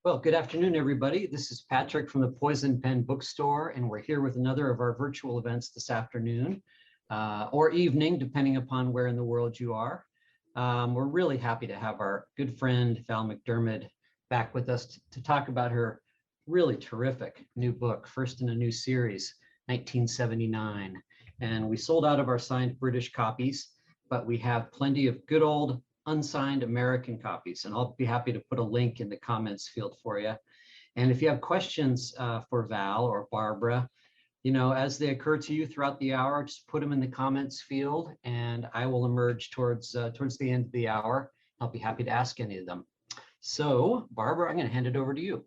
Well, good afternoon, everybody. This is Patrick from the Poison Pen Bookstore, and we're here with another of our virtual events this afternoon or evening, depending upon where in the world you are. We're really happy to have our good friend Val McDermid back with us to talk about her really terrific new book, first in a new series, 1979. And we sold out of our signed British copies, but we have plenty of good old unsigned American copies, and I'll be happy to put a link in the comments field for you. And if you have questions for Val or Barbara, as they occur to you throughout the hour, just put them in the comments field, and I will emerge towards the end of the hour. I'll be happy to ask any of them. So, Barbara, I'm going to hand it over to you.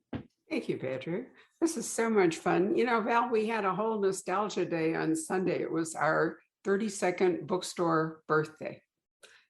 Thank you, Patrick. This is so much fun. Val, we had a whole nostalgia day on Sunday. It was our 32nd bookstore birthday.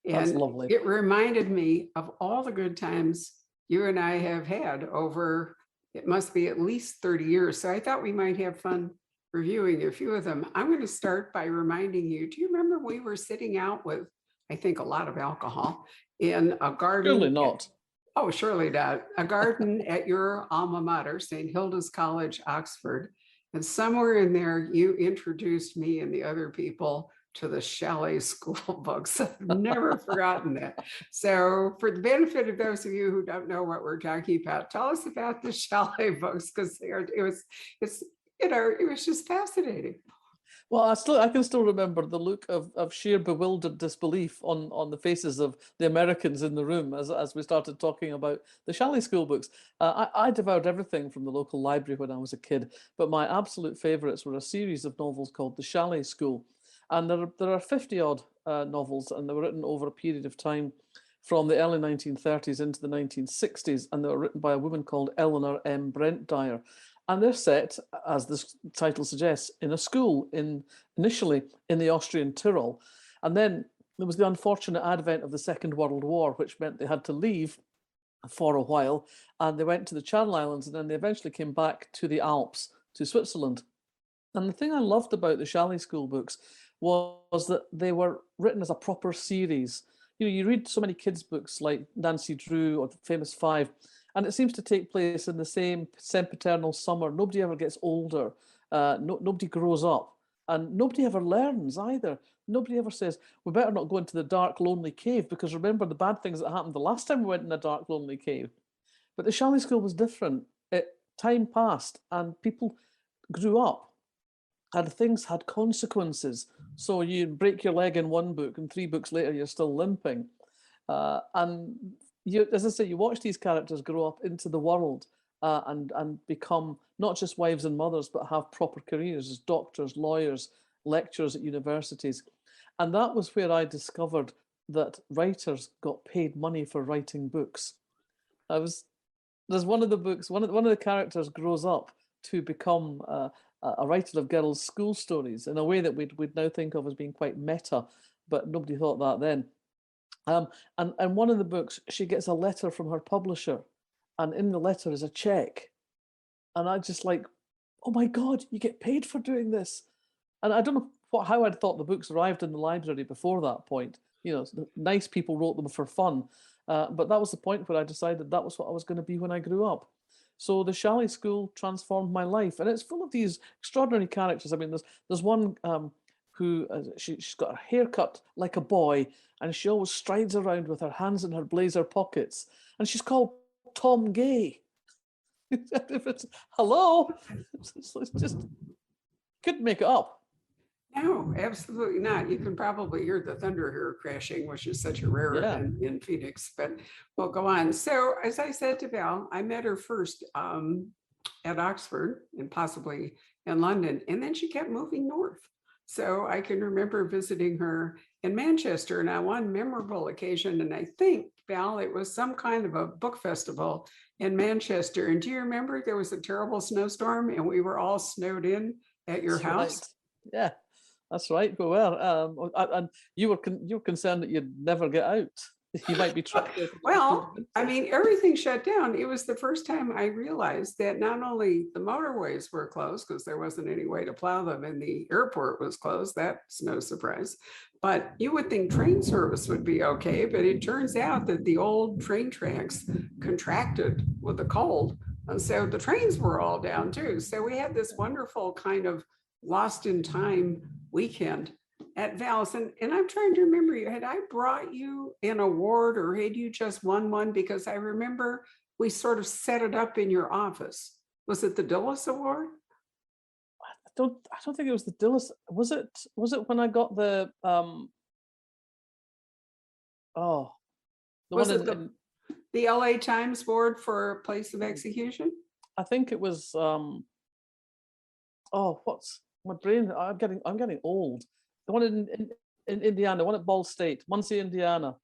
That's And lovely. it reminded me of all the good times you and I have had over, it must be at least 30 years. So I thought we might have fun reviewing a few of them. I'm going to start by reminding you, do you remember we were sitting out with, I think, a lot of alcohol in a garden? Surely not. Oh, surely not. A garden at your alma mater, St. Hilda's College, Oxford. And somewhere in there, you introduced me and the other people to the Chalet school books. I've never forgotten that. So for the benefit of those of you who don't know what we're talking about, tell us about the Chalet books, because it was just fascinating. Well, I can still remember the look of sheer bewildered disbelief on the faces of the Americans in the room as we started talking about the Chalet school books. I devoured everything from the local library when I was a kid, but my absolute favourites were a series of novels called the Chalet School. And there are 50-odd novels, and they were written over a period of time from the early 1930s into the 1960s, and they were written by a woman called Eleanor M. Brent-Dyer. And they're set, as the title suggests, in a school initially in the Austrian Tyrol. And then there was the unfortunate advent of the Second World War, which meant they had to leave for a while, and they went to the Channel Islands, and then they eventually came back to the Alps, to Switzerland. And the thing I loved about the Chalet school books was that they were written as a proper series. You read so many kids' books like Nancy Drew or the Famous Five, and it seems to take place in the same sempiternal summer. Nobody ever gets older. Nobody grows up. And nobody ever learns either. Nobody ever says, we better not go into the dark, lonely cave, because remember the bad things that happened the last time we went in a dark, lonely cave. But the Chalet school was different. Time passed and people grew up. And things had consequences. So you break your leg in one book, and 3 books later, you're still limping. And as I say, you watch these characters grow up into the world and become not just wives and mothers, but have proper careers as doctors, lawyers, lecturers at universities. And that was where I discovered that writers got paid money for writing books. There's one of the books, one of the characters grows up to become a writer of girls' school stories in a way that we'd now think of as being quite meta, but nobody thought that then. And one of the books, she gets a letter from her publisher, and in the letter is a check. And I just like, oh my God, you get paid for doing this. And I don't know how I'd thought the books arrived in the library before that point. Nice people wrote them for fun. But that was the point where I decided that was what I was going to be when I grew up. So the Chalet School transformed my life, and it's full of these extraordinary characters. I mean, there's one who she's got her hair cut like a boy, and she always strides around with her hands in her blazer pockets, and she's called Tom Gay. Hello, it's just couldn't make it up. No, absolutely not. You can probably hear the thunder here crashing, which is such a rarity in Phoenix, but we'll go on. So as I said to Val, I met her first at Oxford and possibly in London, and then she kept moving north. So I can remember visiting her in Manchester, and on one memorable occasion, and I think, Val, it was some kind of a book festival in Manchester. And do you remember there was a terrible snowstorm and we were all snowed in at your house? Right. Yeah. That's right, we were. And you were concerned that you'd never get out. You might be trapped there. Well, I mean, everything shut down. It was the first time I realized that not only the motorways were closed because there wasn't any way to plow them and the airport was closed. That's no surprise. But you would think train service would be okay. But it turns out that the old train tracks contracted with the cold. And so the trains were all down too. So we had this wonderful kind of lost in time weekend at Val's. And I'm trying to remember, had I brought you an award or had you just won one? Because I remember we sort of set it up in your office. Was it the Dillis Award? I don't think it was the Dillis. Was it when I got the the Was one it the LA Times Award for Place of Execution? I think it was what's my brain? I'm getting old. The one in Indiana, the one at Ball State, Muncie, Indiana.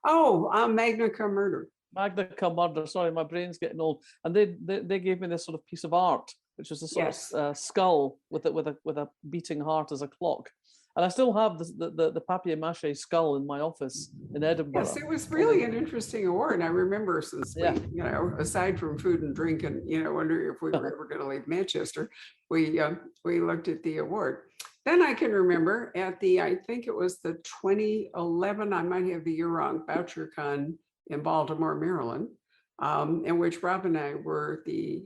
Oh, Magna Cum Murder. Magna Cum Murder. Sorry, my brain's getting old. And they gave me this sort of piece of art, which was a sort of skull with a beating heart as a clock. And I still have the papier-mâché skull in my office in Edinburgh. Yes, it was really an interesting award. And I remember since we, aside from food and drink and, wondering if we were ever going to leave Manchester, we looked at the award. Then I can remember at I think it was the 2011, I might have the year wrong, BoucherCon in Baltimore, Maryland, in which Rob and I were the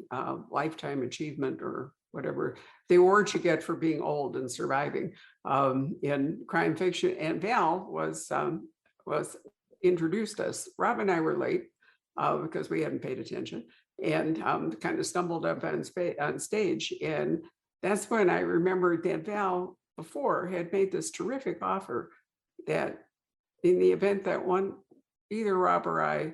Lifetime Achievement or whatever, the award you get for being old and surviving in crime fiction. And Val was introduced us. Rob and I were late because we hadn't paid attention and kind of stumbled up on stage. And that's when I remembered that Val before had made this terrific offer that in the event that either Rob or I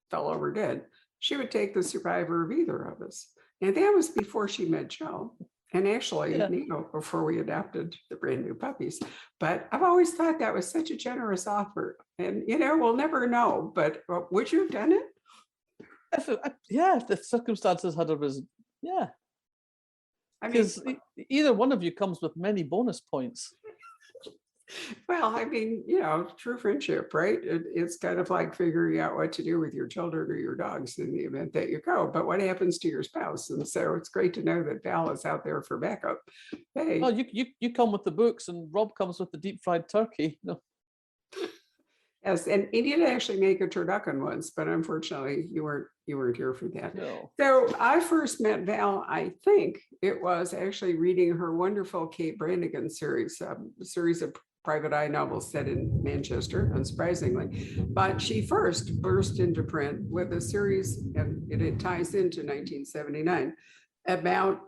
fell over dead, she would take the survivor of either of us. And that was before she met Joe. And actually, before we adopted the brand new puppies. But I've always thought that was such a generous offer. And, we'll never know. But would you have done it? If the circumstances had arisen, yeah. Because either one of you comes with many bonus points. Well, true friendship, right? It's kind of like figuring out what to do with your children or your dogs in the event that you go. But what happens to your spouse? And so it's great to know that Val is out there for backup. Hey, oh, you come with the books, and Rob comes with the deep fried turkey. No. Yes, and he did actually make a turducken once, but unfortunately, you weren't here for that. No. So I first met Val. I think it was actually reading her wonderful Kate Brannigan series, a series of private eye novels set in Manchester, unsurprisingly. But she first burst into print with a series, and it ties into 1979, about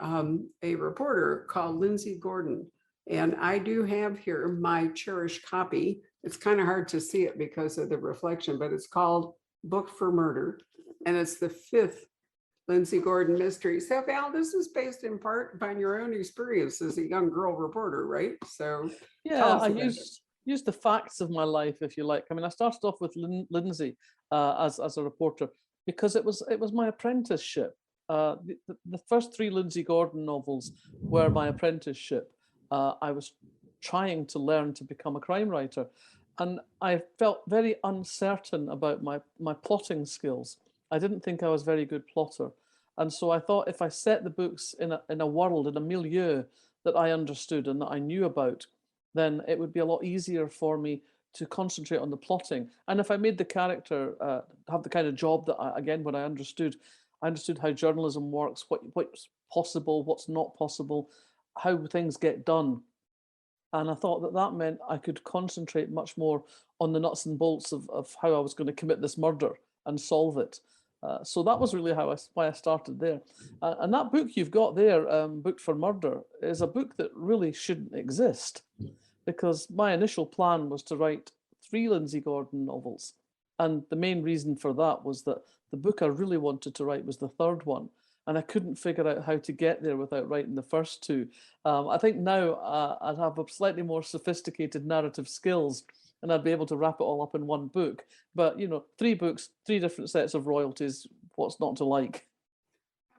a reporter called Lindsey Gordon. And I do have here my cherished copy. It's kind of hard to see it because of the reflection, but it's called Book for Murder. And it's the 5th Lindsey Gordon mystery. So Val, this is based in part upon your own experience as a young girl reporter, right? So yeah, I used the facts of my life, if you like. I mean, I started off with Lindsey as a reporter because it was my apprenticeship. The first 3 Lindsey Gordon novels were my apprenticeship. I was trying to learn to become a crime writer, and I felt very uncertain about my plotting skills. I didn't think I was a very good plotter. And so I thought if I set the books in a world, in a milieu that I understood and that I knew about, then it would be a lot easier for me to concentrate on the plotting. And if I made the character have the kind of job that, when I understood how journalism works, what's possible, what's not possible, how things get done. And I thought that meant I could concentrate much more on the nuts and bolts of how I was going to commit this murder and solve it. So that was really why I started there. And that book you've got there, Book for Murder, is a book that really shouldn't exist, because my initial plan was to write 3 Lindsey Gordon novels. And the main reason for that was that the book I really wanted to write was the 3rd one. And I couldn't figure out how to get there without writing the first 2. I think now I'd have a slightly more sophisticated narrative skills, and I'd be able to wrap it all up in one book. But 3 books, 3 different sets of royalties. What's not to like?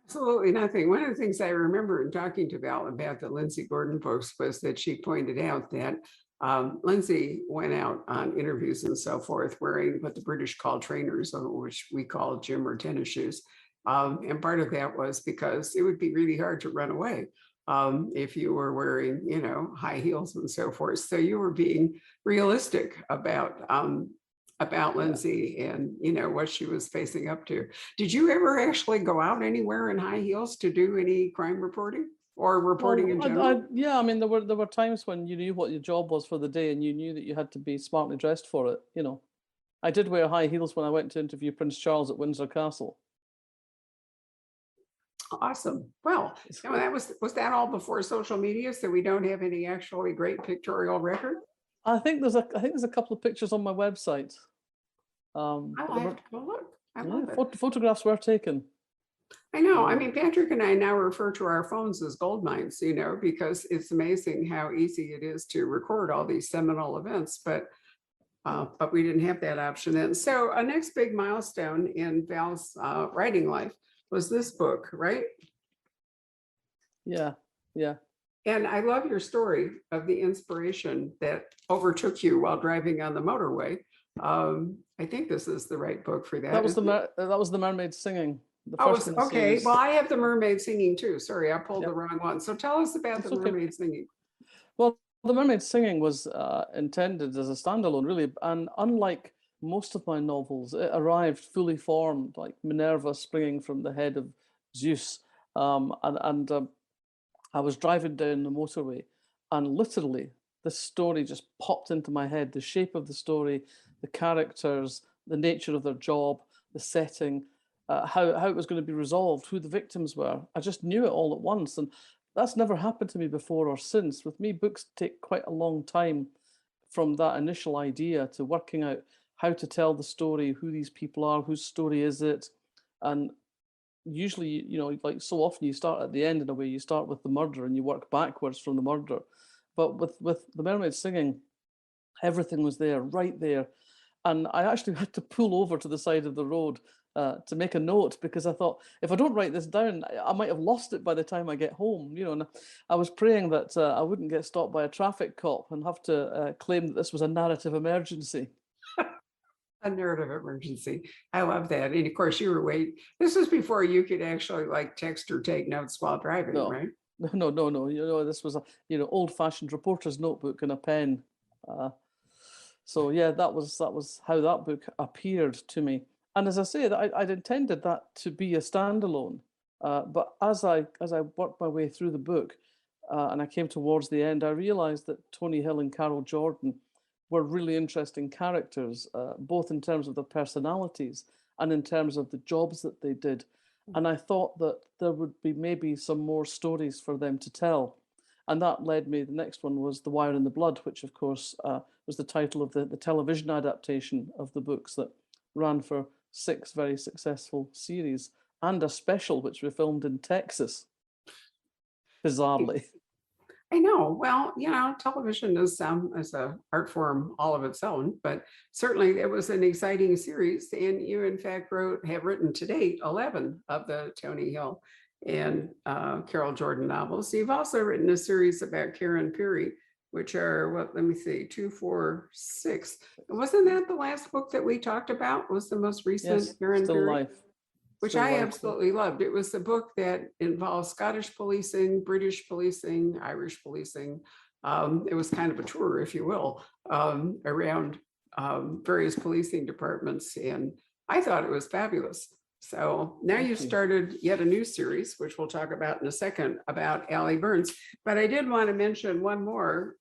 Absolutely nothing. One of the things I remember in talking to Val about the Lindsey Gordon books was that she pointed out that Lindsey went out on interviews and so forth wearing what the British call trainers, which we call gym or tennis shoes. And part of that was because it would be really hard to run away if you were wearing, high heels and so forth. So you were being realistic about Lindsey and, what she was facing up to. Did you ever actually go out anywhere in high heels to do any crime reporting or reporting in general? Yeah, I mean, there were times when you knew what your job was for the day and you knew that you had to be smartly dressed for it, I did wear high heels when I went to interview Prince Charles at Windsor Castle. Awesome. Well, was that all before social media, so we don't have any actually great pictorial record? I think there's a couple of pictures on my website. I'll have to go look. I love it. Photographs were taken. I know. I mean, Patrick and I now refer to our phones as gold mines, because it's amazing how easy it is to record all these seminal events, but we didn't have that option then. So a next big milestone in Val's writing life was this book, right? Yeah. And I love your story of the inspiration that overtook you while driving on the motorway. I think this is the right book for that. That was the mermaid singing. Okay. Well, I have the mermaid singing too. Sorry, I pulled the wrong one. So tell us about the mermaid singing. Well, the mermaid singing was intended as a standalone, really, and unlike most of my novels, it arrived fully formed, like Minerva springing from the head of Zeus. I was driving down the motorway, and literally this story just popped into my head. The shape of the story, the characters, the nature of their job, the setting, how it was going to be resolved, who the victims were. I just knew it all at once. And that's never happened to me before or since. With me, books take quite a long time from that initial idea to working out how to tell the story, who these people are, whose story is it. And usually, like so often you start at the end in a way, you start with the murder and you work backwards from the murder. But with the mermaid singing, everything was there, right there. And I actually had to pull over to the side of the road to make a note, because I thought, if I don't write this down, I might have lost it by the time I get home, and I was praying that I wouldn't get stopped by a traffic cop and have to claim that this was a narrative emergency. A narrative emergency. I love that. And of course you were waiting. This was before you could actually like text or take notes while driving, right? No. This was a old-fashioned reporter's notebook and a pen. So yeah, that was how that book appeared to me. And as I say, I'd intended that to be a standalone. But as I worked my way through the book, and I came towards the end, I realized that Tony Hill and Carol Jordan were really interesting characters, both in terms of their personalities and in terms of the jobs that they did. And I thought that there would be maybe some more stories for them to tell. And that led me, the next one was The Wire and the Blood, which of course was the title of the television adaptation of the books that ran for 6 very successful series, and a special which we filmed in Texas, bizarrely. I know. Well, television is an art form all of its own, but certainly it was an exciting series. And you, in fact, have written to date 11 of the Tony Hill and Carol Jordan novels. You've also written a series about Karen Peary, which are, 2, 4, 6. Wasn't that the last book that we talked about? Was the most recent? Yes, Karen Still Peary? Life. Which I absolutely loved. It was a book that involves Scottish policing, British policing, Irish policing. It was kind of a tour, if you will, around various policing departments. And I thought it was fabulous. So now you've started yet a new series, which we'll talk about in a second, about Allie Burns. But I did want to mention one more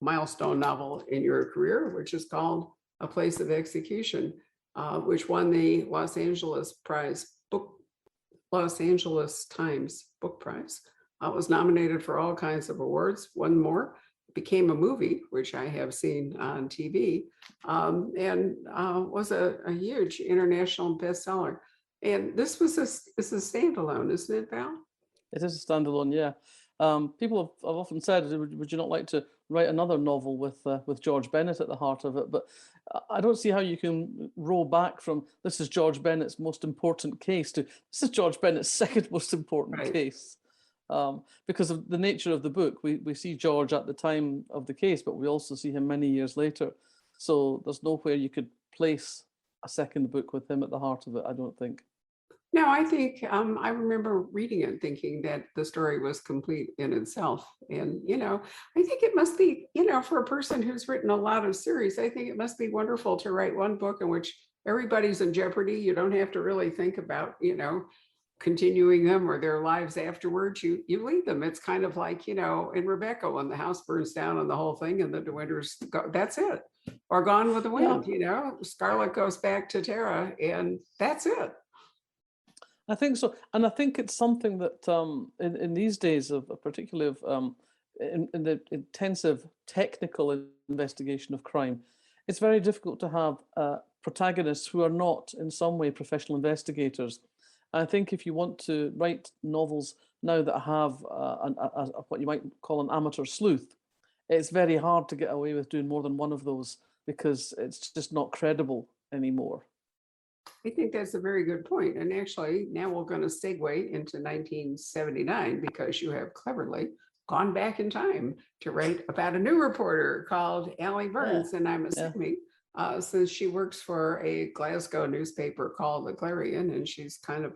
milestone novel in your career, which is called A Place of Execution, which won the Los Angeles Times Book Prize. Was nominated for all kinds of awards, won more, became a movie, which I have seen on TV, and was a huge international bestseller. And this was a standalone, isn't it, Val? It is a standalone, yeah. People have often said, would you not like to write another novel with George Bennett at the heart of it? But I don't see how you can roll back from this is George Bennett's most important case to this is George Bennett's second most important case. because of the nature of the book. We see George at the time of the case, but we also see him many years later. So there's nowhere you could place a second book with him at the heart of it, I don't think. No, I think I remember reading it thinking that the story was complete in itself. And, I think it must be, for a person who's written a lot of series, I think it must be wonderful to write one book in which everybody's in jeopardy. You don't have to really think about, continuing them or their lives afterwards. You leave them. It's kind of like, in Rebecca, when the house burns down and the whole thing and the De Winters go, that's it. Or Gone with the Wind, Scarlett goes back to Tara and that's it. I think so, and I think it's something that in these days of particularly of in the intensive technical investigation of crime, it's very difficult to have protagonists who are not in some way professional investigators. I think if you want to write novels now that have what you might call an amateur sleuth, it's very hard to get away with doing more than one of those because it's just not credible anymore. I think that's a very good point. And actually, now we're going to segue into 1979 because you have cleverly gone back in time to write about a new reporter called Allie Burns. And I'm assuming since she works for a Glasgow newspaper called The Clarion, and she's kind of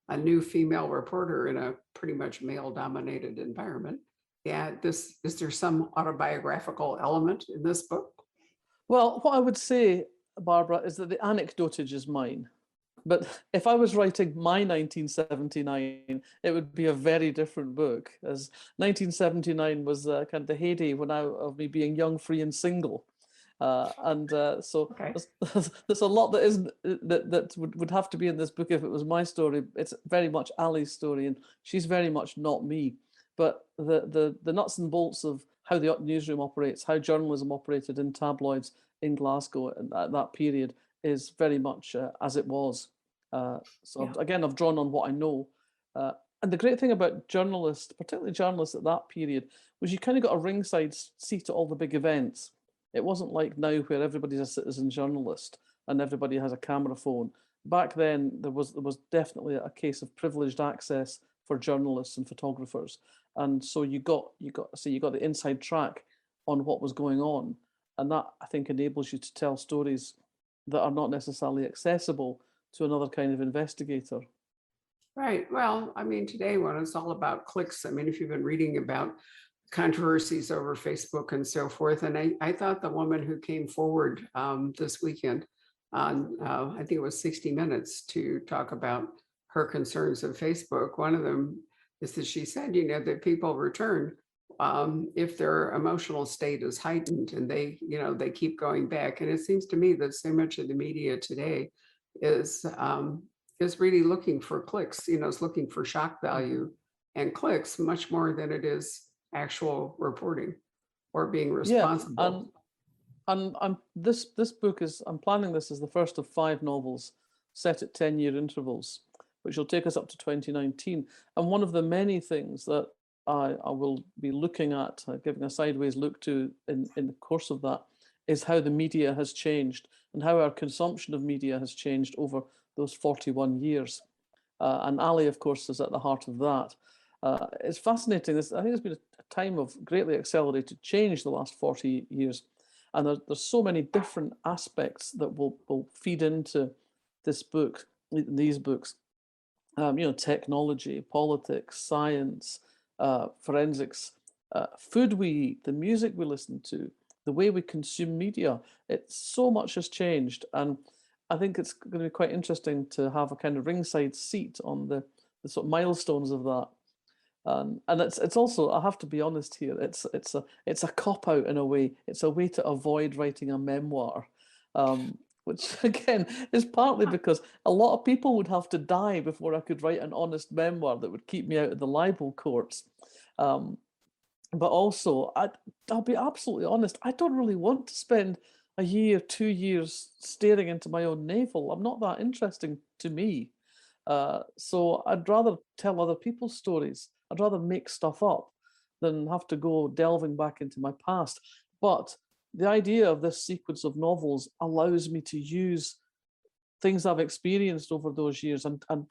a new female reporter in a pretty much male-dominated environment. Yeah, is there some autobiographical element in this book? Well, what I would say, Barbara, is that the anecdotage is mine. But if I was writing my 1979, it would be a very different book, as 1979 was kind of the heyday of me being young, free and single. So okay. there's a lot that isn't that would have to be in this book if it was my story. It's very much Allie's story, and she's very much not me. But the nuts and bolts of how the newsroom operates, how journalism operated in tabloids in Glasgow at that period is very much as it was. Again, I've drawn on what I know. And the great thing about journalists, particularly journalists at that period, was you kind of got a ringside seat at all the big events. It wasn't like now where everybody's a citizen journalist and everybody has a camera phone. Back then, there was definitely a case of privileged access for journalists and photographers. And so you got the inside track on what was going on. And that, I think, enables you to tell stories that are not necessarily accessible to another kind of investigator. Right. Well, I mean, today when it's all about clicks, I mean, if you've been reading about controversies over Facebook and so forth, and I thought the woman who came forward this weekend on, I think it was 60 Minutes to talk about her concerns of Facebook, one of them is that she said, that people return if their emotional state is heightened and they keep going back. And it seems to me that so much of the media today is really looking for clicks, is looking for shock value and clicks much more than it is actual reporting or being responsible. Yeah, and this book I'm planning this as the first of 5 novels set at 10-year intervals, which will take us up to 2019. And one of the many things that I will be looking at, giving a sideways look to in the course of that, is how the media has changed and how our consumption of media has changed over those 41 years. And Allie, of course, is at the heart of that. It's fascinating. I think it's been a time of greatly accelerated change the last 40 years. And there's so many different aspects that will feed into this book, these books. Technology, politics, science, forensics, food we eat, the music we listen to, the way we consume media. So much has changed. And I think it's going to be quite interesting to have a kind of ringside seat on the sort of milestones of that. And it's also, I have to be honest here, it's a cop-out in a way. It's a way to avoid writing a memoir, which again is partly because a lot of people would have to die before I could write an honest memoir that would keep me out of the libel courts. But also, I'll be absolutely honest, I don't really want to spend a year, 2 years staring into my own navel. I'm not that interesting to me. So I'd rather tell other people's stories. I'd rather make stuff up than have to go delving back into my past. But the idea of this sequence of novels allows me to use things I've experienced over those years and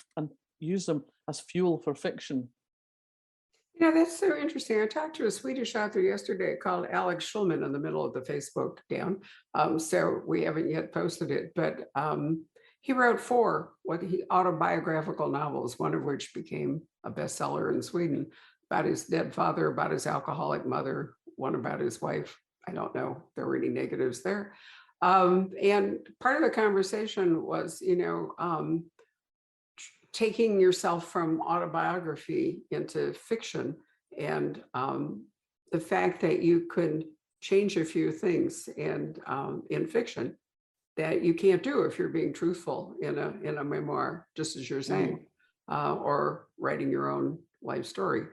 use them as fuel for fiction. Yeah, that's so interesting. I talked to a Swedish author yesterday called Alex Schulman in the middle of the Facebook down. So we haven't yet posted it, but he wrote four autobiographical novels, one of which became a bestseller in Sweden, about his dead father, about his alcoholic mother, one about his wife. I don't know if there were any negatives there. And part of the conversation was, taking yourself from autobiography into fiction, and the fact that you could change a few things and in fiction that you can't do if you're being truthful in a memoir, just as you're saying, or writing your own life story.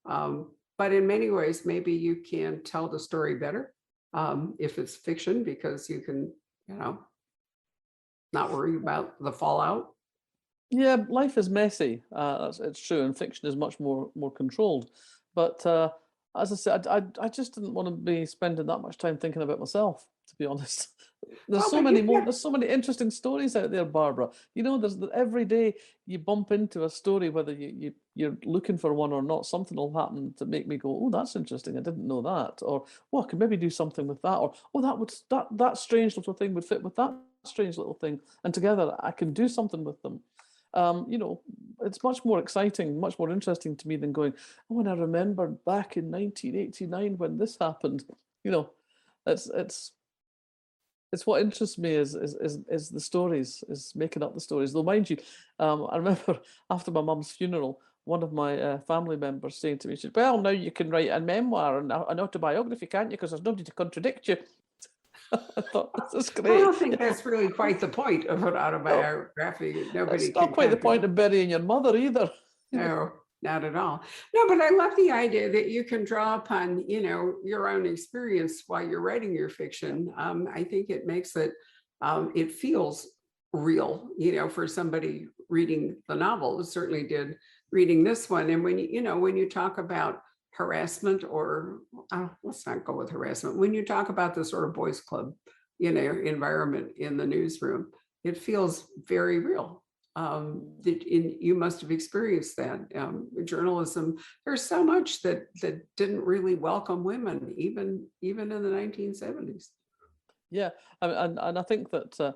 But in many ways, maybe you can tell the story better if it's fiction, because you can, not worry about the fallout. Yeah, life is messy. It's true, and fiction is much more controlled. But as I said, I just didn't want to be spending that much time thinking about myself, to be honest. There's Well, so but many you've more. got There's so many interesting stories out there, Barbara. There's every day you bump into a story, whether you're looking for one or not. Something will happen to make me go, "Oh, that's interesting. I didn't know that," or "Oh, I could maybe do something with that," or "Oh, that strange little thing would fit with that strange little thing," and together I can do something with them. It's much more exciting, much more interesting to me than going, "Oh, and I remembered back in 1989 when this happened." You know, it's what interests me is the stories, is making up the stories. Though, mind you, I remember after my mum's funeral, one of my family members saying to me, she said, "Well, now you can write a memoir and an autobiography, can't you? Because there's nobody to contradict you." I thought, this is I great. don't think that's really quite the point of an No, autobiography. Nobody it's not can quite the point contradict. of burying your mother either. No, not at all. No, but I love the idea that you can draw upon, your own experience while you're writing your fiction. I think it makes it feels real, for somebody reading the novel. It certainly did reading this one. And when you talk about harassment, or let's not go with harassment, when you talk about the sort of boys club, environment in the newsroom, it feels very real. You must have experienced that. Journalism, there's so much that didn't really welcome women, even in the 1970s. Yeah, and I think that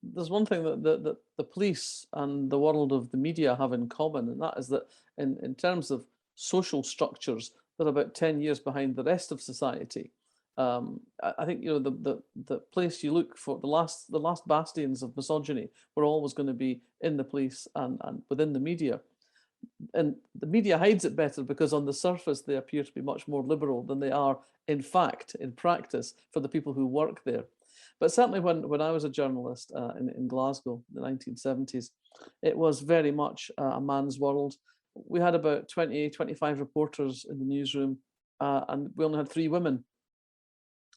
there's one thing that the police and the world of the media have in common, and that is that in terms of social structures, they're about 10 years behind the rest of society. I think the place you look for, the last bastions of misogyny were always going to be in the police and within the media. And the media hides it better because on the surface they appear to be much more liberal than they are in fact, in practice, for the people who work there. But certainly when I was a journalist in Glasgow in the 1970s, it was very much a man's world. We had about 20, 25 reporters in the newsroom, and we only had 3 women.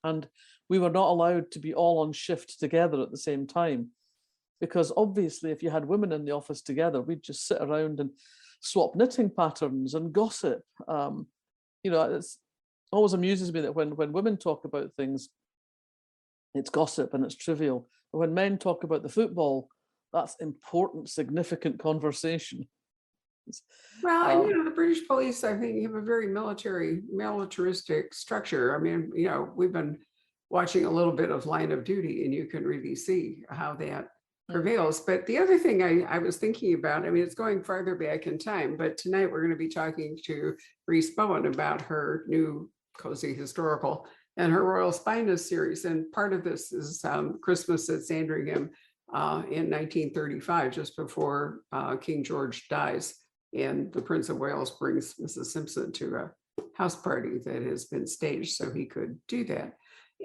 And we were not allowed to be all on shift together at the same time, because obviously if you had women in the office together, we'd just sit around and swap knitting patterns and gossip. It always amuses me that when women talk about things, it's gossip and it's trivial. But when men talk about the football, that's important, significant conversation. Well, and the British police, I think, have a very militaristic structure. I mean, we've been watching a little bit of Line of Duty, and you can really see how that prevails. But the other thing I was thinking about, I mean, it's going farther back in time, but tonight we're going to be talking to Reese Bowen about her new cozy historical and her Royal Spinus series. And part of this is Christmas at Sandringham in 1935, just before King George dies. And the Prince of Wales brings Mrs. Simpson to a house party that has been staged so he could do that.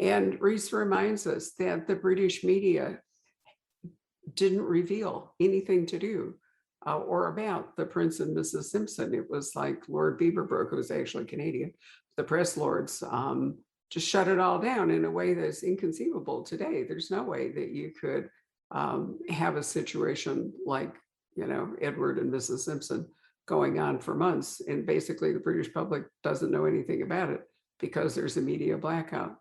And Reese reminds us that the British media didn't reveal anything to do or about the Prince and Mrs. Simpson. It was like Lord Beaverbrook, who's actually Canadian, the press lords just shut it all down in a way that's inconceivable today. There's no way that you could have a situation like, Edward and Mrs. Simpson going on for months. And basically the British public doesn't know anything about it because there's a media blackout.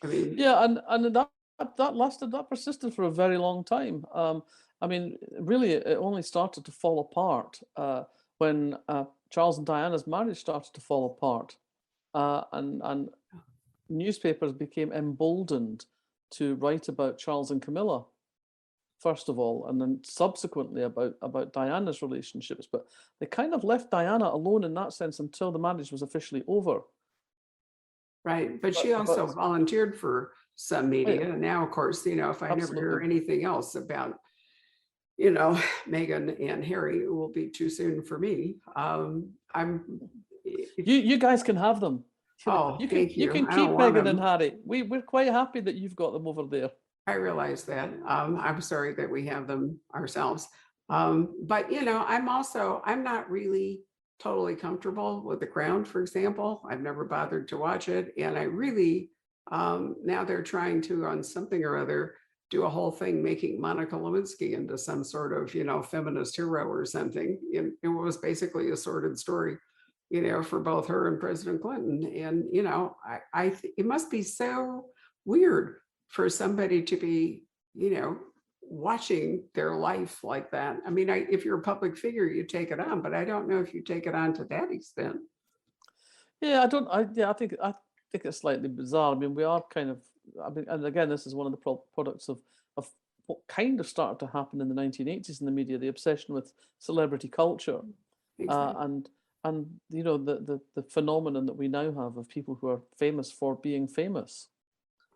I mean, yeah, and that persisted for a very long time. I mean, really, it only started to fall apart when Charles and Diana's marriage started to fall apart, and newspapers became emboldened to write about Charles and Camilla, first of all, and then subsequently about Diana's relationships. But they kind of left Diana alone in that sense until the marriage was officially over. Right, but she also volunteered for some media, and now, of course, if I never hear anything else about, Meghan and Harry, it will be too soon for me. You guys can have them. Oh, thank you. You can keep Meghan and Harry. We're quite happy that you've got them over there. I realize that. I'm sorry that we have them ourselves. But I'm not really totally comfortable with The Crown, for example. I've never bothered to watch it. And I really, now they're trying to, on something or other, do a whole thing making Monica Lewinsky into some sort of, feminist hero or something. It was basically a sordid story, for both her and President Clinton. And, it must be so weird for somebody to be, watching their life like that. I mean, if you're a public figure, you take it on, but I don't know if you take it on to that extent. Yeah, I think it's slightly bizarre. I mean, we are kind of, and again, this is one of the products of what kind of started to happen in the 1980s in the media, the obsession with celebrity culture. Exactly. And the phenomenon that we now have of people who are famous for being famous.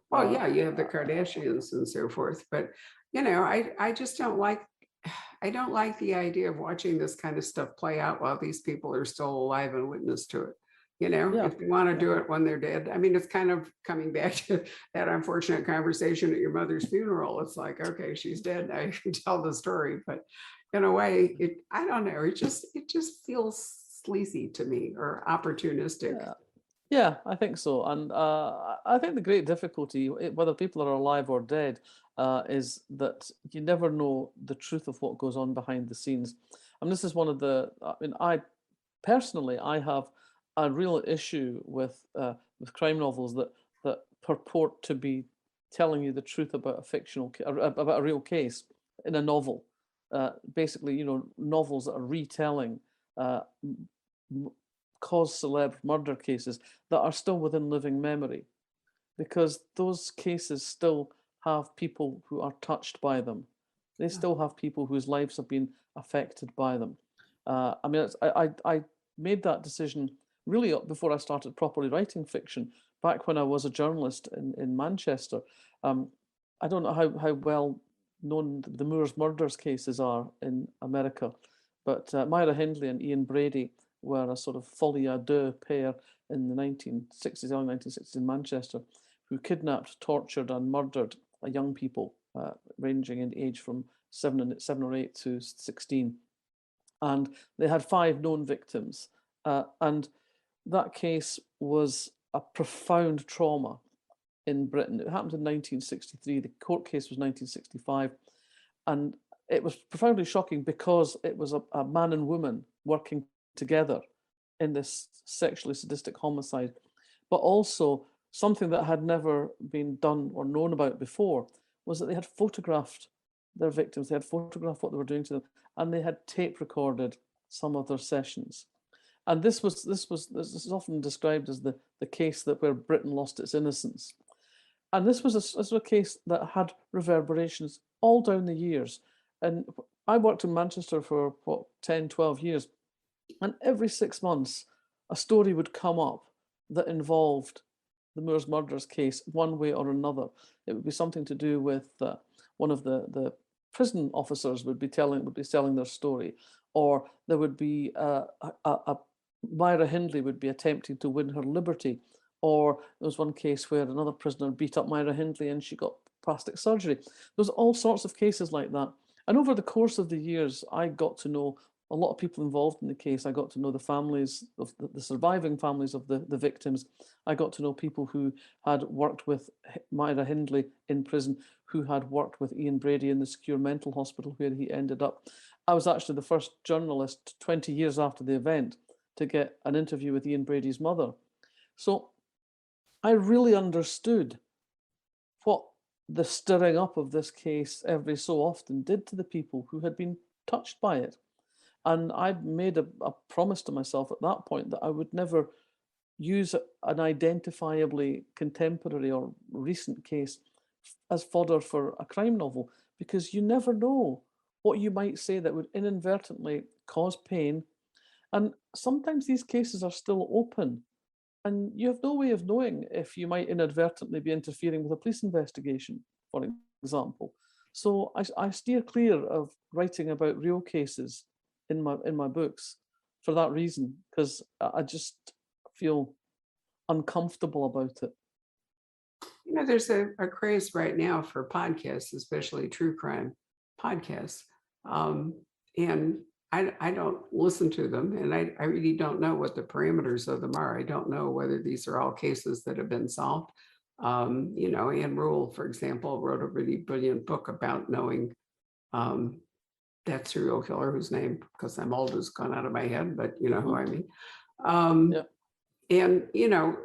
Well, yeah, you have the Kardashians and so forth, but I just don't like the idea of watching this kind of stuff play out while these people are still alive and witness to it. If they want to do it when they're dead. I mean, it's kind of coming back to that unfortunate conversation at your mother's funeral. It's like, okay, she's dead. I can tell the story, but in a way, I don't know. It just feels sleazy to me, or opportunistic. Yeah, I think so. And I think the great difficulty, whether people are alive or dead, is that you never know the truth of what goes on behind the scenes. And this is one of I personally have a real issue with crime novels that purport to be telling you the truth about about a real case in a novel. Basically, novels that are retelling cause celeb murder cases that are still within living memory, because those cases still have people who are touched by them. They still have people whose lives have been affected by them. I mean, I made that decision really before I started properly writing fiction, back when I was a journalist in Manchester. I don't know how well known the Moors murders cases are in America, but Myra Hindley and Ian Brady were a sort of folie à deux pair in the 1960s, early 1960s in Manchester, who kidnapped, tortured, and murdered young people ranging in age from 7 or 8 to 16. And they had 5 known victims. And that case was a profound trauma in Britain. It happened in 1963. The court case was 1965. And it was profoundly shocking because it was a man and woman working together in this sexually sadistic homicide, but also something that had never been done or known about before was that they had photographed their victims. They had photographed what they were doing to them, and they had tape recorded some of their sessions. And this is often described as the case where Britain lost its innocence. And this was a case that had reverberations all down the years. And I worked in Manchester for 10, 12 years. And every 6 months, a story would come up that involved the Moors murders case one way or another. It would be something to do with one of the prison officers would be telling their story, or there would be Myra Hindley would be attempting to win her liberty, or there was one case where another prisoner beat up Myra Hindley and she got plastic surgery. There's all sorts of cases like that. And over the course of the years, I got to know a lot of people involved in the case. I got to know the families of the surviving families of the victims. I got to know people who had worked with Myra Hindley in prison, who had worked with Ian Brady in the secure mental hospital where he ended up. I was actually the first journalist 20 years after the event to get an interview with Ian Brady's mother. So I really understood what the stirring up of this case every so often did to the people who had been touched by it. And I made a promise to myself at that point that I would never use an identifiably contemporary or recent case as fodder for a crime novel, because you never know what you might say that would inadvertently cause pain. And sometimes these cases are still open, and you have no way of knowing if you might inadvertently be interfering with a police investigation, for example. So I steer clear of writing about real cases in my books for that reason, because I just feel uncomfortable about it. You know, there's a craze right now for podcasts, especially true crime podcasts. And I don't listen to them, and I really don't know what the parameters of them are. I don't know whether these are all cases that have been solved. You know, Anne Rule, for example, wrote a really brilliant book about knowing that serial killer whose name, because I'm old, has gone out of my head, but you know who I mean. Yeah. And, you know,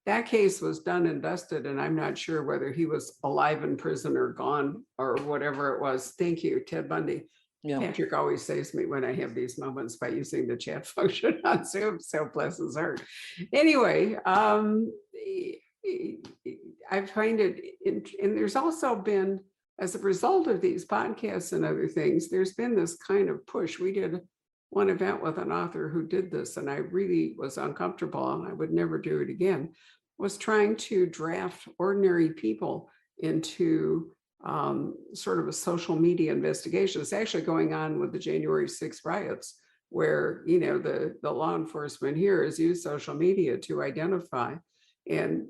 that case was done and dusted, and I'm not sure whether he was alive in prison or gone or whatever it was. Thank you, Ted Bundy. Yeah. Patrick always saves me when I have these moments by using the chat function on Zoom. So bless his heart. Anyway, I find it, and there's also been, as a result of these podcasts and other things, there's been this kind of push. We did one event with an author who did this, and I really was uncomfortable, and I would never do it again, was trying to draft ordinary people into sort of a social media investigation. It's actually going on with the January 6th riots, where, you know, the law enforcement here has used social media to identify. And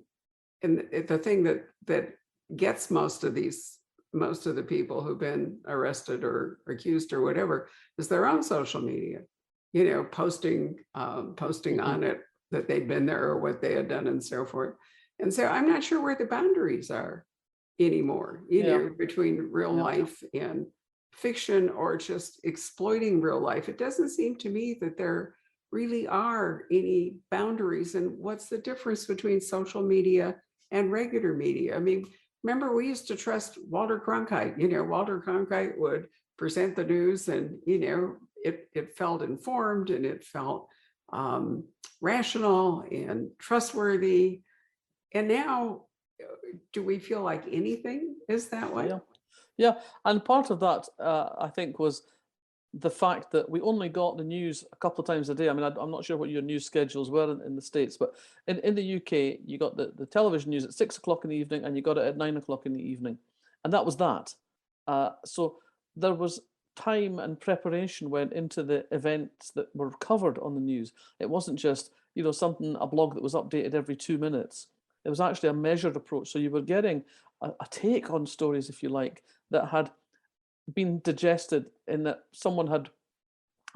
the thing that gets most of the people who've been arrested or accused or whatever is their own social media, you know, posting on it that they'd been there or what they had done and so forth. And so I'm not sure where the boundaries are anymore, you know, between real life and fiction, or just exploiting real life. It doesn't seem to me that there really are any boundaries. And what's the difference between social media and regular media? I mean, remember, we used to trust Walter Cronkite. You know, Walter Cronkite would present the news, and, you know, it felt informed, and it felt rational and trustworthy. And now, do we feel like anything is that way? Yeah. And part of that, I think, was the fact that we only got the news a couple of times a day. I mean, I'm not sure what your news schedules were in the States, but in the UK, you got the television news at 6 o'clock in the evening, and you got it at 9 o'clock in the evening. And that was that. So there was time and preparation went into the events that were covered on the news. It wasn't just, you know, a blog that was updated every 2 minutes. It was actually a measured approach. So you were getting a take on stories, if you like, that had been digested, in that someone had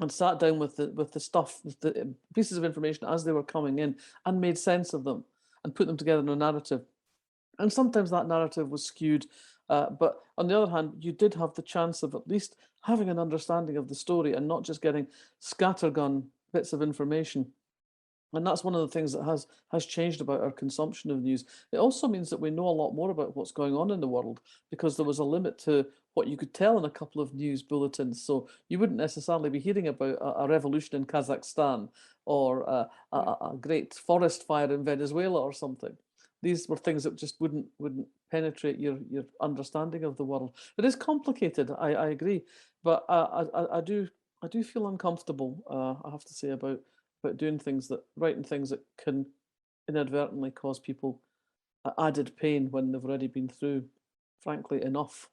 sat down with the stuff, with the pieces of information as they were coming in, and made sense of them and put them together in a narrative. And sometimes that narrative was skewed, but on the other hand, you did have the chance of at least having an understanding of the story and not just getting scattergun bits of information. And that's one of the things that has changed about our consumption of news. It also means that we know a lot more about what's going on in the world, because there was a limit to what you could tell in a couple of news bulletins. So you wouldn't necessarily be hearing about a revolution in Kazakhstan, or a great forest fire in Venezuela or something. These were things that just wouldn't penetrate your understanding of the world. It is complicated, I agree, but I do feel uncomfortable, I have to say, about writing things that can inadvertently cause people added pain when they've already been through, frankly, enough.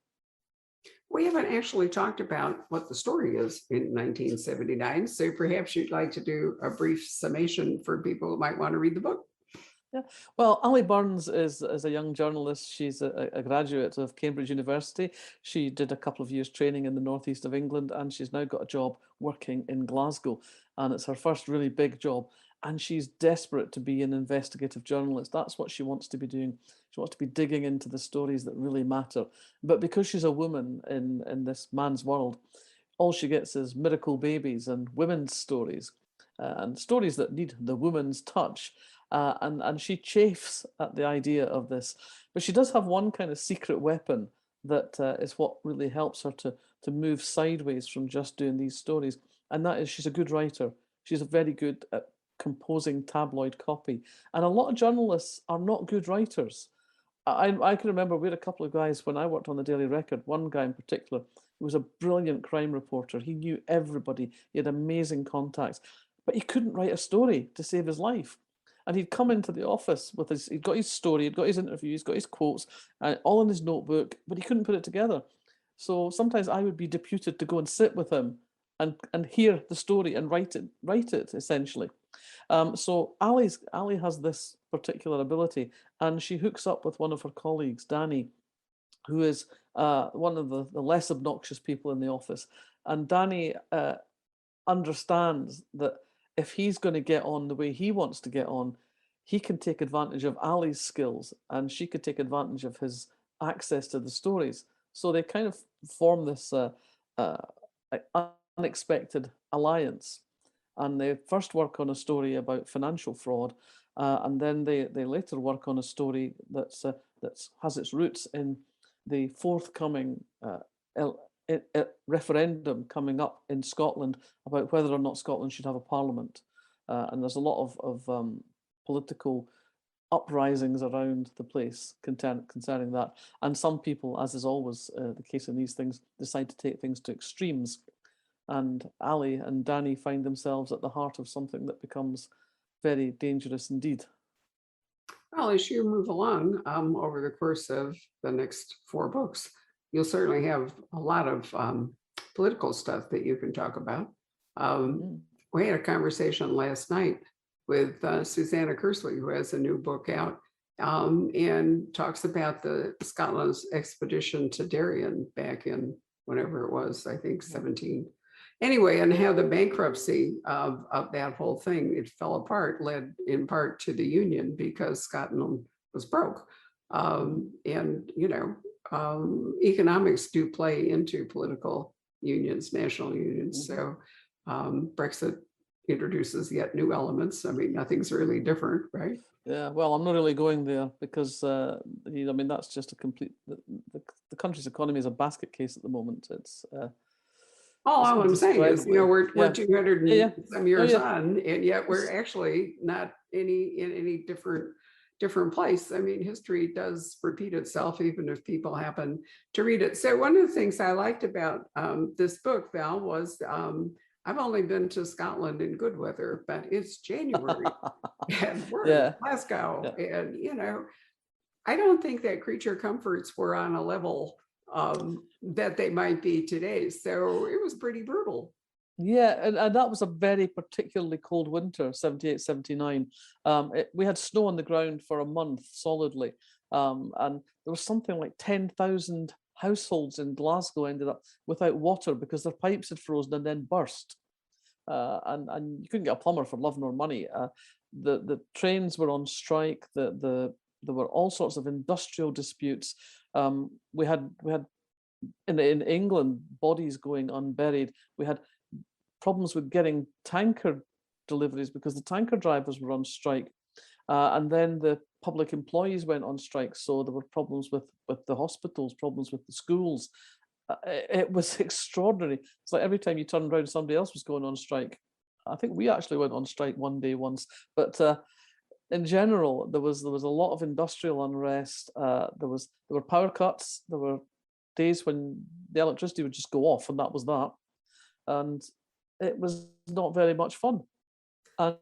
We haven't actually talked about what the story is in 1979, so perhaps you'd like to do a brief summation for people who might want to read the book. Yeah, well, Ali Burns is a young journalist. She's a graduate of Cambridge University. She did a couple of years training in the northeast of England, and she's now got a job working in Glasgow. And it's her first really big job. And she's desperate to be an investigative journalist. That's what she wants to be doing. She wants to be digging into the stories that really matter. But because she's a woman in this man's world, all she gets is miracle babies and women's stories, and stories that need the woman's touch. And she chafes at the idea of this. But she does have one kind of secret weapon that is what really helps her to to move sideways from just doing these stories. And that is, she's a good writer. She's very good at composing tabloid copy. And a lot of journalists are not good writers. I can remember we had a couple of guys when I worked on the Daily Record, one guy in particular, who was a brilliant crime reporter. He knew everybody. He had amazing contacts, but he couldn't write a story to save his life. And he'd come into the office with he'd got his story, he'd got his interview, he's got his quotes, all in his notebook, but he couldn't put it together. So sometimes I would be deputed to go and sit with him and hear the story and write it essentially. So Ali has this particular ability, and she hooks up with one of her colleagues, Danny, who is one of the less obnoxious people in the office. And Danny understands that if he's going to get on the way he wants to get on, he can take advantage of Ali's skills, and she could take advantage of his access to the stories. So they kind of form this unexpected alliance. And they first work on a story about financial fraud, and then they later work on a story that has its roots in the forthcoming referendum coming up in Scotland about whether or not Scotland should have a parliament. And there's a lot of political uprisings around the place concerning that. And some people, as is always the case in these things, decide to take things to extremes. And Ali and Danny find themselves at the heart of something that becomes very dangerous indeed. Well, as you move along over the course of the next 4 books, you'll certainly have a lot of political stuff that you can talk about. We had a conversation last night with Susanna Kersley, who has a new book out and talks about the Scotland's expedition to Darien back in whenever it was, I think 17. Anyway, and how the bankruptcy of that whole thing, it fell apart, led in part to the Union because Scotland was broke. And, you know, economics do play into political unions, national unions. So Brexit introduces yet new elements. I mean, nothing's really different, right? Yeah, well, I'm not really going there because, I mean, that's just a complete, the country's economy is a basket case at the moment. It's all I'm saying is, you know, we're 200 and some years on, and yet we're actually not in any different place. I mean, history does repeat itself, even if people happen to read it. So one of the things I liked about this book, Val, was I've only been to Scotland in good weather, but it's January and we're in Glasgow. And, you know, I don't think that creature comforts were on a level that they might be today. So it was pretty brutal. Yeah, and that was a very particularly cold winter, 78, 79. We had snow on the ground for a month solidly. And there was something like 10,000 households in Glasgow ended up without water because their pipes had frozen and then burst. And you couldn't get a plumber for love nor money. The trains were on strike. There were all sorts of industrial disputes. We had in England bodies going unburied. We had problems with getting tanker deliveries because the tanker drivers were on strike, and then the public employees went on strike. So there were problems with the hospitals, problems with the schools. It was extraordinary. It's like every time you turned around, somebody else was going on strike. I think we actually went on strike one day once, but in general, there was a lot of industrial unrest. There were power cuts. There were days when the electricity would just go off, and that was that. And it was not very much fun. And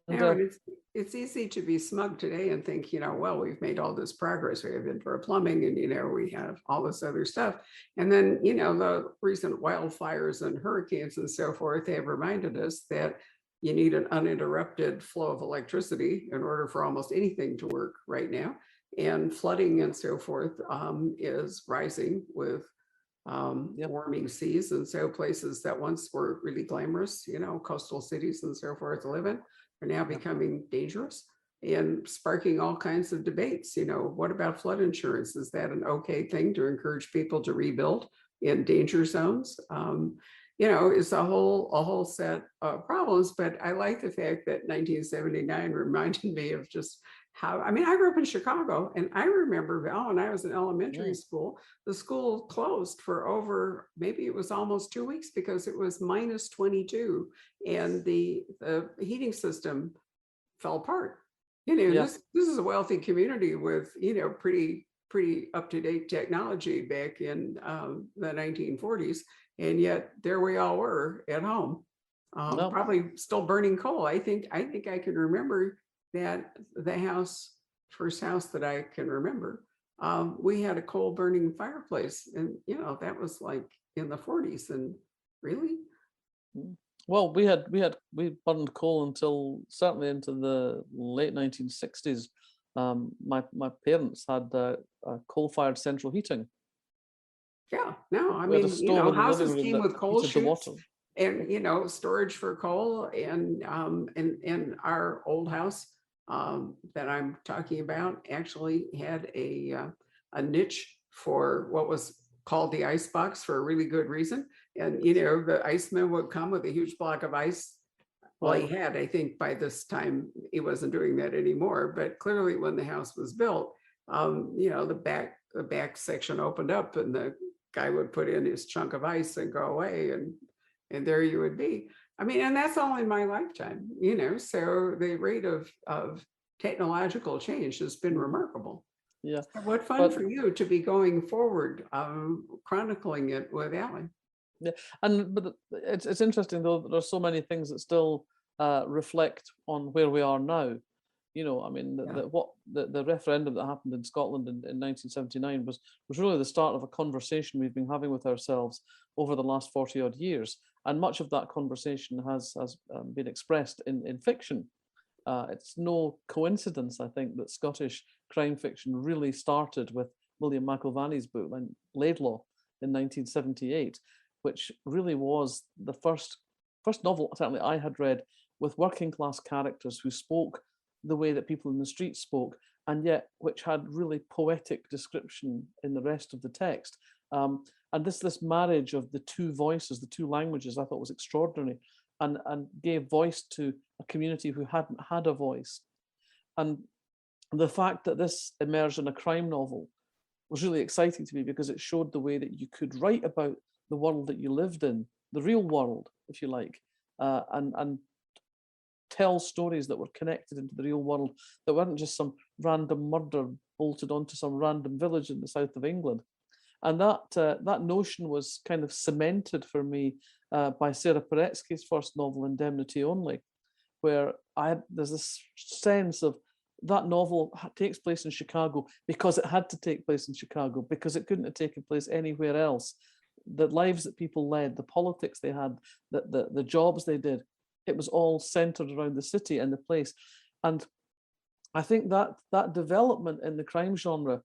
it's easy to be smug today and think, you know, well, we've made all this progress. We have indoor plumbing, and you know, we have all this other stuff. And then, you know, the recent wildfires and hurricanes and so forth, they have reminded us that you need an uninterrupted flow of electricity in order for almost anything to work right now. And flooding and so forth is rising with warming seas. And so places that once were really glamorous, you know, coastal cities and so forth to live in are now becoming dangerous and sparking all kinds of debates. You know, what about flood insurance? Is that an okay thing to encourage people to rebuild in danger zones? You know, it's a whole set of problems. But I like the fact that 1979 reminded me of just I mean, I grew up in Chicago, and I remember, Val, when I was in elementary school, the school closed for over, maybe it was almost 2 weeks, because it was minus 22 and the heating system fell apart. Yeah. This is a wealthy community with, pretty up-to-date technology back in the 1940s. And yet there we all were at home, No. probably still burning coal. I think I can remember that the first house that I can remember, we had a coal burning fireplace, and that was like in the 40s. And really, Well, we burned coal until certainly into the late 1960s. My parents had coal-fired central heating. yeah, no, I We had a mean, stove in the houses living room came that with coal heated the chutes water. and storage for coal. And our old house that I'm talking about actually had a niche for what was called the ice box, for a really good reason. And the iceman would come with a huge block of ice. Well, he Right. had, I think by this time he wasn't doing that anymore, but clearly when the house was built, the back section opened up, and the guy would put in his chunk of ice and go away, and there you would be. I mean, and that's all in my lifetime, so the rate of technological change has been remarkable. Yeah. So what fun But for you to be going forward, chronicling it with Alan. yeah, but it's interesting though that there's so many things that still reflect on where we are now. I mean, Yeah. the referendum that happened in Scotland in 1979 was really the start of a conversation we've been having with ourselves over the last 40 odd years, and much of that conversation has been expressed in fiction. It's no coincidence, I think, that Scottish crime fiction really started with William McIlvaney's book, Laidlaw, in 1978, which really was the first novel, certainly I had read, with working class characters who spoke the way that people in the street spoke, and yet which had really poetic description in the rest of the text. And this marriage of the two voices, the two languages, I thought was extraordinary, and gave voice to a community who hadn't had a voice. And the fact that this emerged in a crime novel was really exciting to me, because it showed the way that you could write about the world that you lived in, the real world, if you like, and tell stories that were connected into the real world, that weren't just some random murder bolted onto some random village in the south of England. And that notion was kind of cemented for me by Sarah Paretsky's first novel, Indemnity Only, where there's this sense of that novel takes place in Chicago because it had to take place in Chicago, because it couldn't have taken place anywhere else. The lives that people led, the politics they had, the jobs they did, it was all centered around the city and the place. And I think that development in the crime genre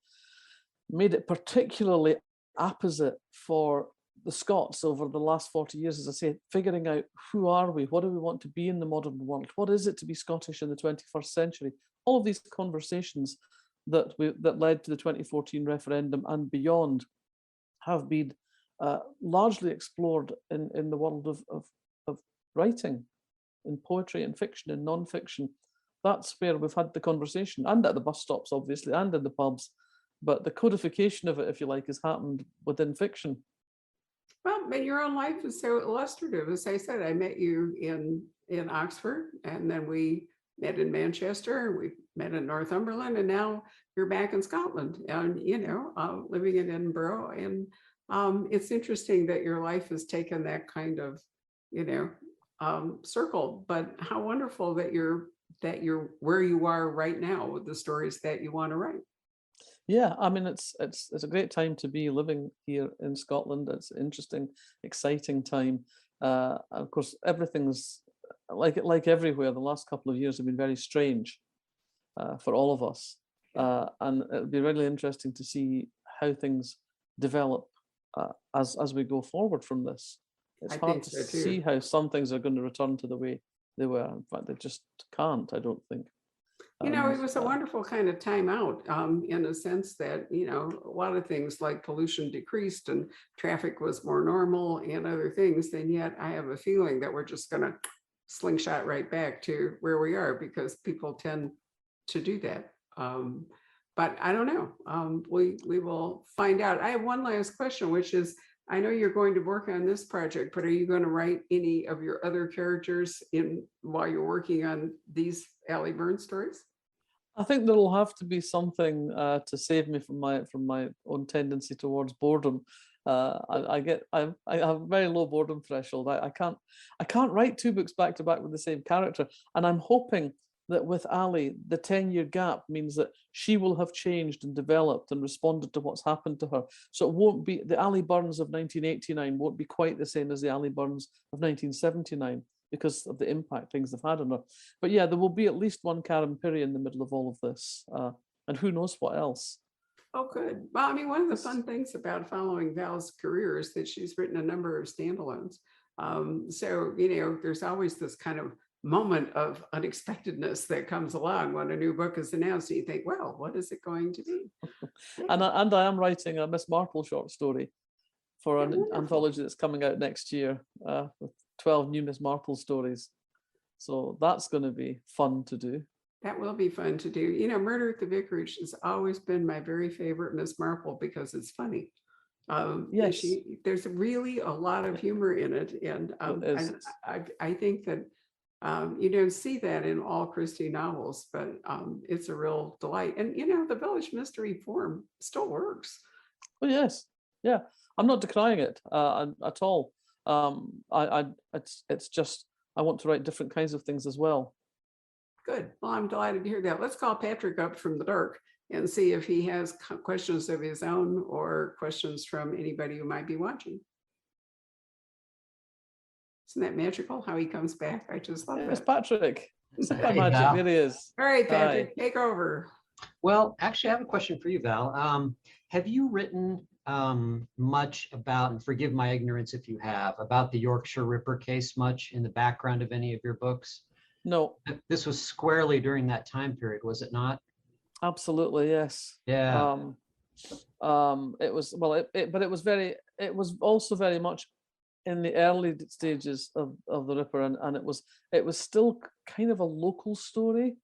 made it particularly apposite for the Scots over the last 40 years, as I say, figuring out who are we, what do we want to be in the modern world, what is it to be Scottish in the 21st century. All of these conversations that led to the 2014 referendum and beyond have been largely explored in the world of writing, in poetry and fiction and non-fiction. That's where we've had the conversation, and at the bus stops, obviously, and in the pubs. But the codification of it, if you like, has happened within fiction. Well, but your own life is so illustrative. As I said, I met you in Oxford, and then we met in Manchester, we met in Northumberland, and now you're back in Scotland, and living in Edinburgh. And it's interesting that your life has taken that kind of circle. But how wonderful that you're where you are right now with the stories that you want to write. Yeah, I mean, it's a great time to be living here in Scotland. It's an interesting, exciting time. Of course, everything's like everywhere. The last couple of years have been very strange for all of us, and it'll be really interesting to see how things develop as we go forward from this. It's hard to see how some things are going to return to the way they were. In fact, they just can't, I don't think. It was a wonderful kind of time out, in a sense that, a lot of things like pollution decreased and traffic was more normal and other things. And yet I have a feeling that we're just going to slingshot right back to where we are, because people tend to do that. But I don't know. We will find out. I have one last question, which is, I know you're going to work on this project, but are you going to write any of your other characters while you're working on these Allie Byrne stories? I think there will have to be something to save me from my own tendency towards boredom. I have a very low boredom threshold. I can't write 2 books back to back with the same character, and I'm hoping that with Allie, the 10-year gap means that she will have changed and developed and responded to what's happened to her. So it won't be the Allie Burns of 1989 won't be quite the same as the Allie Burns of 1979 because of the impact things have had on her. But yeah, there will be at least one Karen Pirie in the middle of all of this, and who knows what else. Oh, good. Well, I mean, one of the fun things about following Val's career is that she's written a number of standalones. So, there's always this kind of moment of unexpectedness that comes along when a new book is announced. And you think, well, what is it going to be? And I am writing a Miss Marple short story for an anthology that's coming out next year with 12 new Miss Marple stories. So that's going to be fun to do. That will be fun to do. Murder at the Vicarage has always been my very favorite Miss Marple because it's funny. Yes. There's really a lot of humor in it. And I think that you don't see that in all Christie novels, but it's a real delight. And, the village mystery form still works. Oh, yes. Yeah. I'm not decrying it at all. It's just, I want to write different kinds of things as well. Good. Well, I'm delighted to hear that. Let's call Patrick up from the dark and see if he has questions of his own or questions from anybody who might be watching. Isn't that magical how he comes back? I just love It's that. Patrick. It's Hey, magic. Val. There he is. All right, Patrick, Hi. take over. Well, actually, I have a question for you, Val. Have you written much about, and forgive my ignorance if you have, about the Yorkshire Ripper case much in the background of any of your books? No, This was squarely during that time period, was it not? absolutely, yes. Yeah. It was, well, but it was also very much in the early stages of the Ripper, and it was still kind of a local story.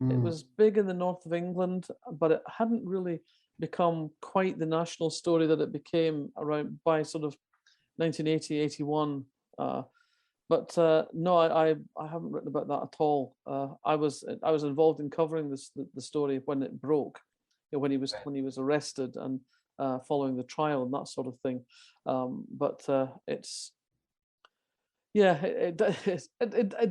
It was big in the north of England, but it hadn't really become quite the national story that it became around by sort of 1980, 81. But no, I haven't written about that at all. I was involved in covering the story when it broke, when he was arrested and following the trial and that sort of thing. But it's, yeah, it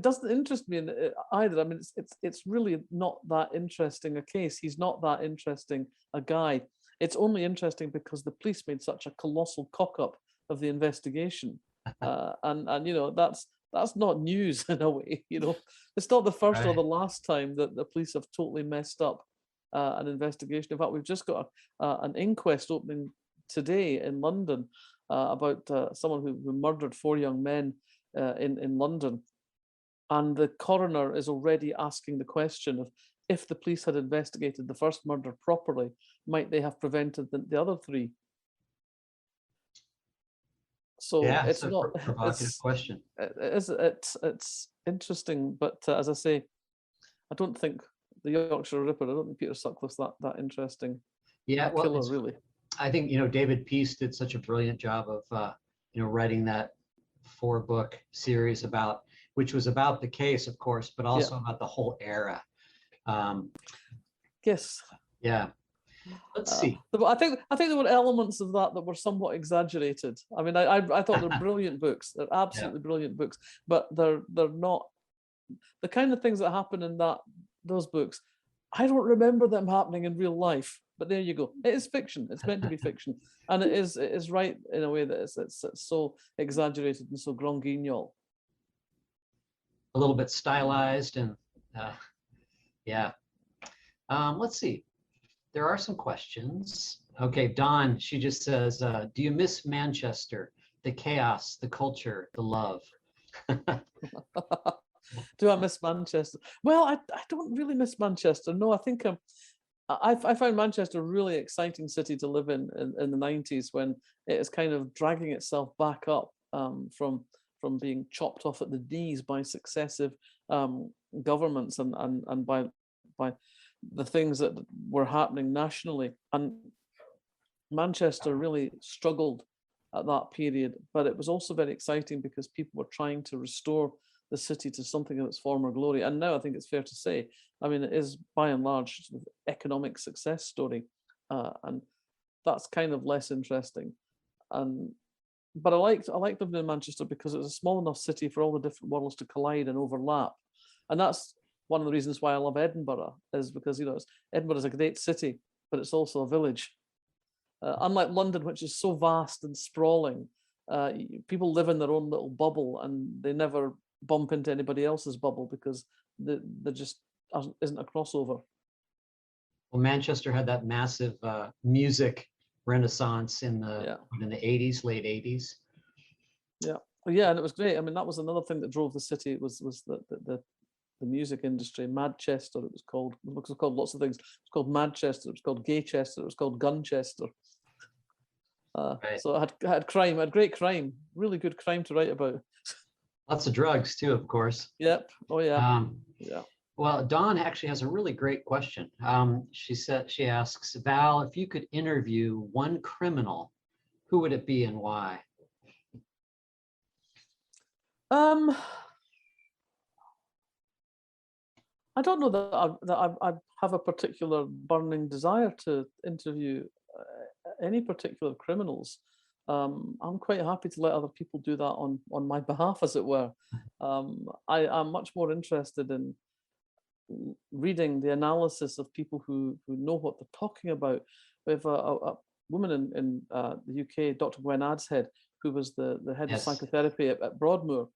doesn't interest me either. I mean, it's really not that interesting a case. He's not that interesting a guy. It's only interesting because the police made such a colossal cock up of the investigation. And that's not news in a way. It's not the first or the last time that the police have totally messed up an investigation. In fact, we've just got an inquest opening today in London about someone who murdered 4 young men in London, and the coroner is already asking the question of, if the police had investigated the first murder properly, might they have prevented the other 3? So Yeah, it's not a provocative question. It's interesting, but as I say, I don't think the Yorkshire Ripper, I don't think Peter Sutcliffe's that interesting. Yeah, well, killer, really. I think David Peace did such a brilliant job of writing that 4-book series which was about the case, of course, but also about the whole era. Yes. Yeah. Let's see. I think there were elements of that were somewhat exaggerated. I mean, I thought they're brilliant books. They're absolutely brilliant books, but they're not the kind of things that happen in those books. I don't remember them happening in real life. But there you go. It is fiction. It's meant to be fiction, and it is right in a way that it's so exaggerated and so grand guignol. A little bit stylized and yeah. Let's see. There are some questions. Okay, Dawn, she just says, do you miss Manchester? The chaos, the culture, the love. Do I miss Manchester? Well, I don't really miss Manchester. No, I think I found Manchester a really exciting city to live in the 90s, when it is kind of dragging itself back up from being chopped off at the knees by successive governments and by the things that were happening nationally. And Manchester really struggled at that period, but it was also very exciting because people were trying to restore the city to something of its former glory. And now I think it's fair to say, I mean, it is by and large an economic success story, and that's kind of less interesting. But I liked living in Manchester because it was a small enough city for all the different worlds to collide and overlap, and that's one of the reasons why I love Edinburgh, is because Edinburgh is a great city, but it's also a village. Unlike London, which is so vast and sprawling, people live in their own little bubble and they never bump into anybody else's bubble because there just isn't a crossover. Well, Manchester had that massive music renaissance in the 80s, late 80s. Yeah, well, yeah, and it was great. I mean, that was another thing that drove the city was the music industry. Manchester, it was called. It was called lots of things. It was called Manchester. It was called Gaychester. It was called Gunchester. Right. So I had crime. I had great crime. Really good crime to write about. Lots of drugs too, of course. Yep. Oh yeah. Yeah. Well, Dawn actually has a really great question. She asks, Val, if you could interview one criminal, who would it be and why? I don't know that I have a particular burning desire to interview any particular criminals. I'm quite happy to let other people do that on my behalf, as it were. I'm much more interested in reading the analysis of people who know what they're talking about. We have a woman in the UK, Dr. Gwen Adshead, who was the head of psychotherapy at Broadmoor.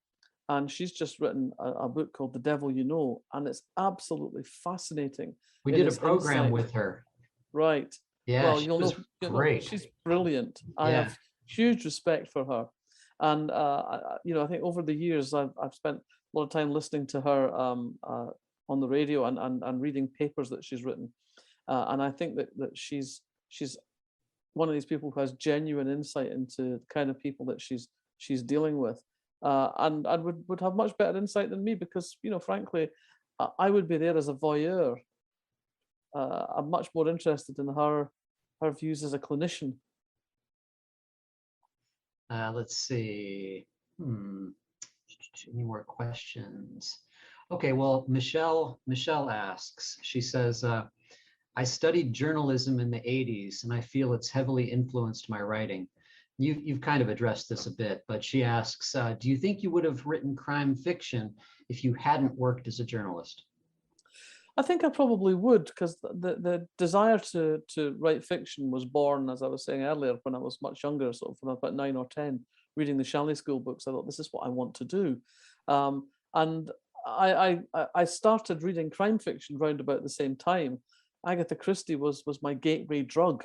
And she's just written a book called The Devil You Know, and it's absolutely fascinating. We did a program with her. Right. Yeah, well, she was great. She's brilliant. I have huge respect for her. And, I think over the years, I've spent a lot of time listening to her on the radio and reading papers that she's written. And I think that she's one of these people who has genuine insight into the kind of people that she's dealing with. And would have much better insight than me because, frankly, I would be there as a voyeur. I'm much more interested in her views as a clinician. Let's see. Any more questions? Okay, well, Michelle asks, she says, I studied journalism in the 80s and I feel it's heavily influenced my writing. You've kind of addressed this a bit, but she asks, do you think you would have written crime fiction if you hadn't worked as a journalist? I think I probably would, because the desire to write fiction was born, as I was saying earlier, when I was much younger, sort of when I was about 9 or 10, reading the Chalet School books. I thought, this is what I want to do. And I started reading crime fiction round about the same time. Agatha Christie was my gateway drug,